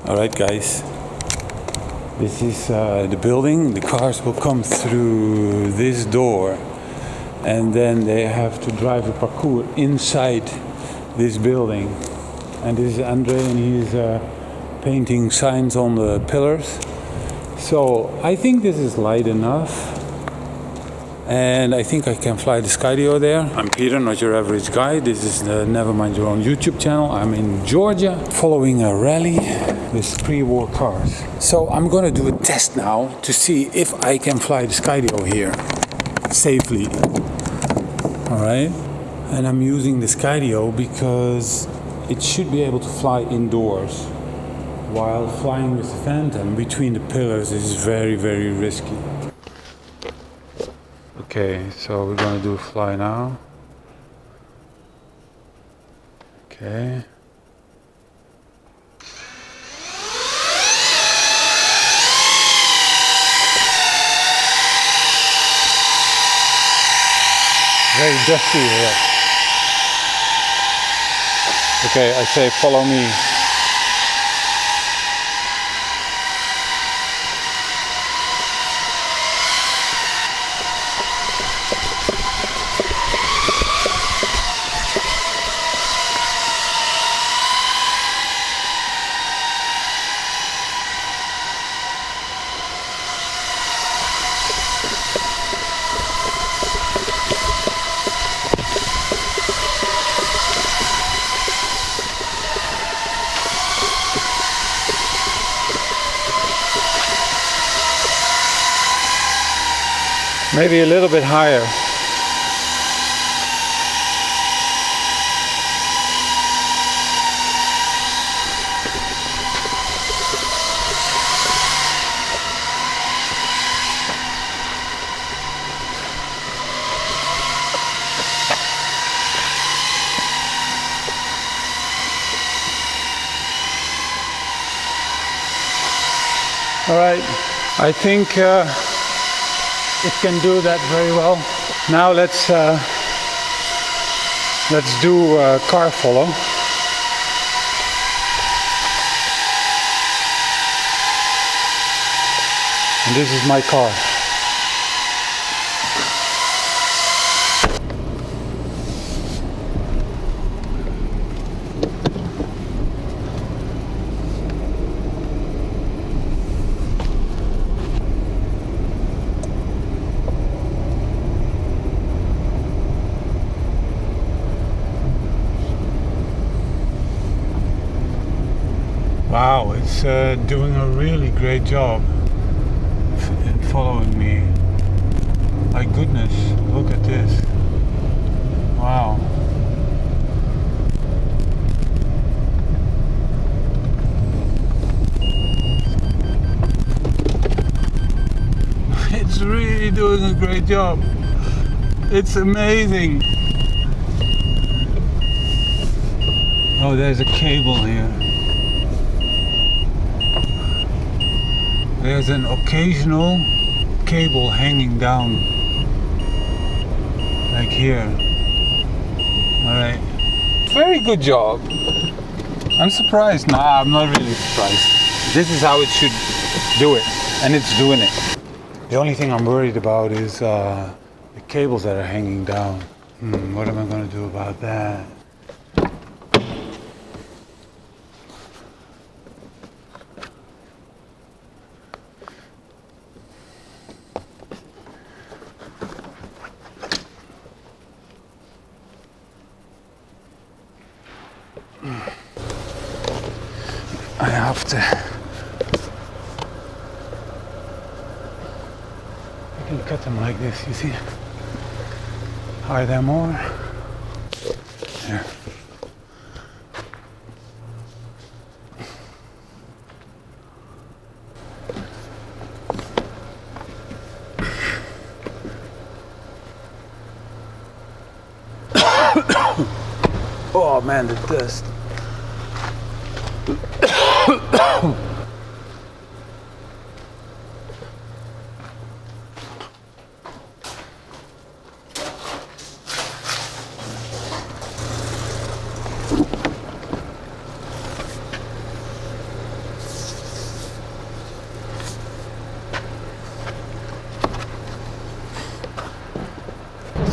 Alright guys, this is the building. The cars will come through this door and then they have to drive a parcours inside this building. And this is Andre and he's painting signs on the pillars. So I think this is light enough. And I think I can fly the Skydio there. I'm Peter, not your average guy. This is the Never Mind Your Own YouTube channel. I'm in Georgia following a rally with pre-war cars. So I'm gonna do a test now to see if I can fly the Skydio here safely. Alright, and I'm using the Skydio because it should be able to fly indoors, while flying with the Phantom between the pillars is very, very risky. Okay, so we're gonna do a fly now. Okay. Very dusty here. Okay, I say follow me. Maybe a little bit higher. All right, I think it can do that very well. Now let's do car follow. And this is my car. Wow, it's doing a really great job in following me. My goodness, look at this. Wow. It's really doing a great job. It's amazing. Oh, there's a cable here. There's an occasional cable hanging down, like here. Alright. Very good job. I'm surprised. Nah, I'm not really surprised. This is how it should do it, and it's doing it. The only thing I'm worried about is the cables that are hanging down. What am I going to do about that? I have to. I can cut them like this, you see? Are there more? There. Oh man, the dust.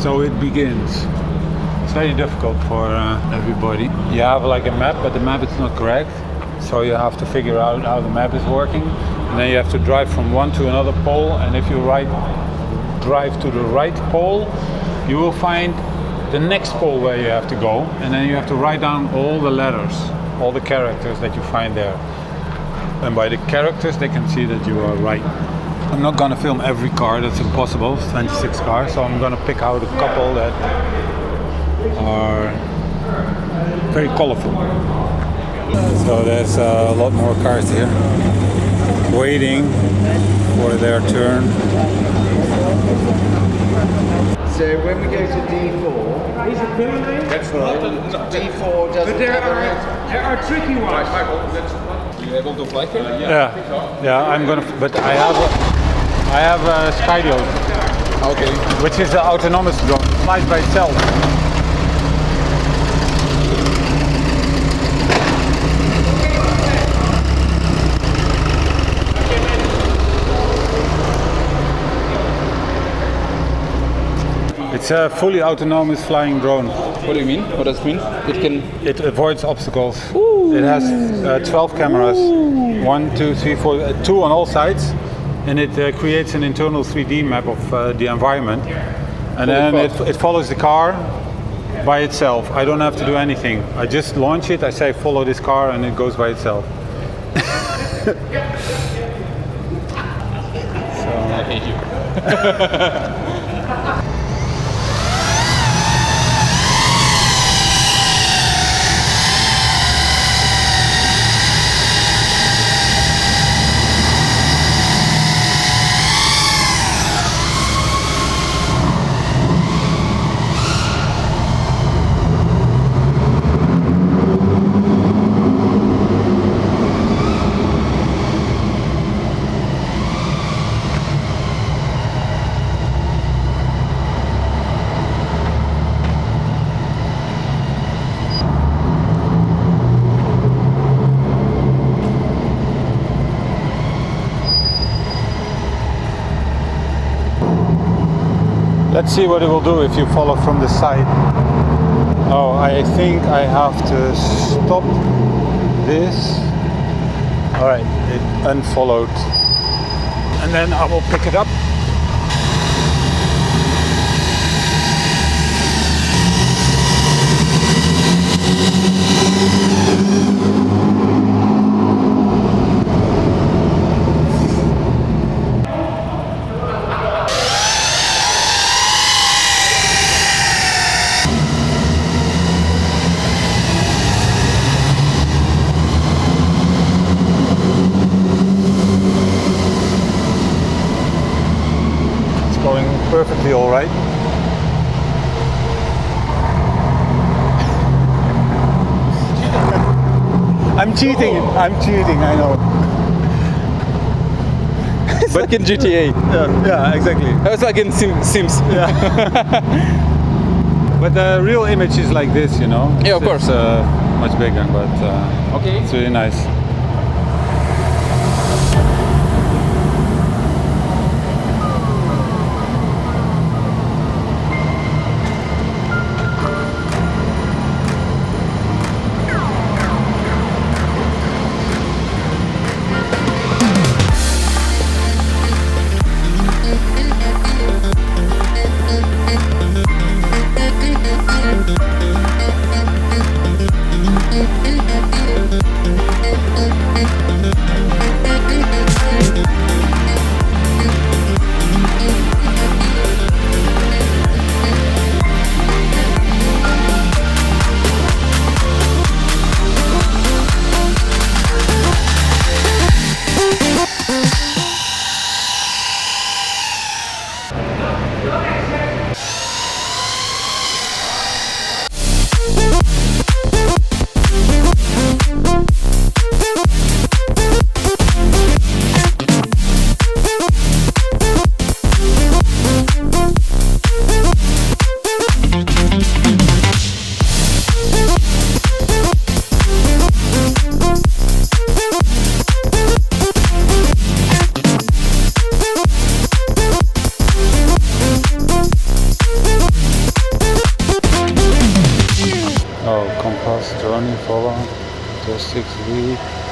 So it begins. It's very difficult for everybody. You have like a map, but the map is not correct. So you have to figure out how the map is working. And then you have to drive from one to another pole. And if you drive to the right pole, you will find the next pole where you have to go. And then you have to write down all the letters, all the characters that you find there. And by the characters, they can see that you are right. I'm not gonna film every car, that's impossible, it's 26 cars, so I'm gonna pick out a couple that are very colorful. So there's a lot more cars here, waiting for their turn. So when we go to D4, Is it building? that's D4 doesn't But there are tricky ones. Are you able to fly here? Yeah, I'm gonna, but I have a Skydio, Okay. which is an autonomous drone, it flies by itself. It's a fully autonomous flying drone. What do you mean? What does it mean? It avoids obstacles. It has 12 cameras, 1, 2, 3, 4, 2 on all sides, and it creates an internal 3D map of the environment. And then it follows the car by itself. I don't have to do anything. I just launch it, I say follow this car, and it goes by itself. I hate you. Let's see what it will do if you follow from the side. Oh, I think I have to stop this. All right, it unfollowed. And then I will pick it up. Perfectly all right. I'm cheating, I know. But in GTA. Yeah, exactly. I was like in Sims. Yeah. But the real image is like this, you know? Yeah, of course. It's much bigger, but Okay. it's really nice.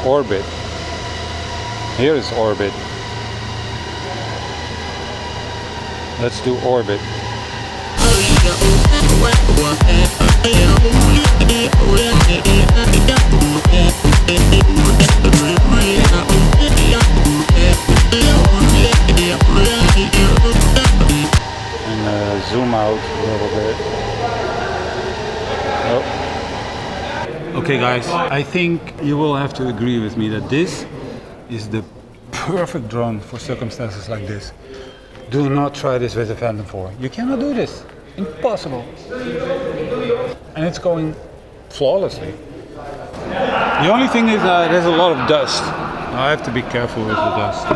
orbit. Here is orbit. Let's do orbit. And zoom out a little bit. Oh. Okay guys, I think you will have to agree with me that this is the perfect drone for circumstances like this. Do not try this with a Phantom 4. You cannot do this. Impossible. And it's going flawlessly. The only thing is there's a lot of dust. I have to be careful with the dust.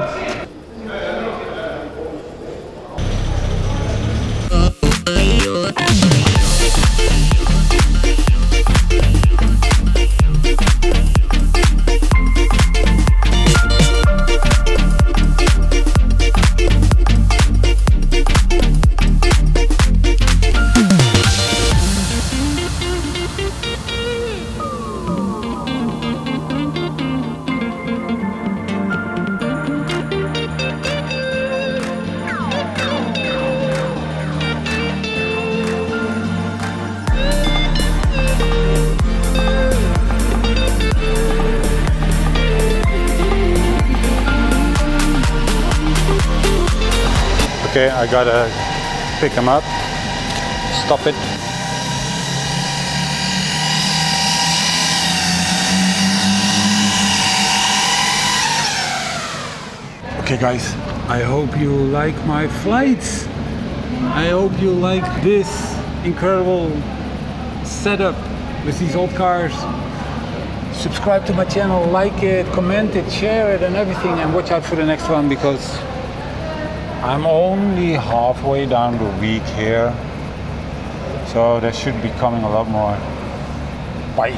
Okay, I gotta pick him up, stop it. Okay guys, I hope you like my flights. I hope you like this incredible setup with these old cars. Subscribe to my channel, like it, comment it, share it and everything, and watch out for the next one because I'm only halfway down the week here, so there should be coming a lot more. Bye.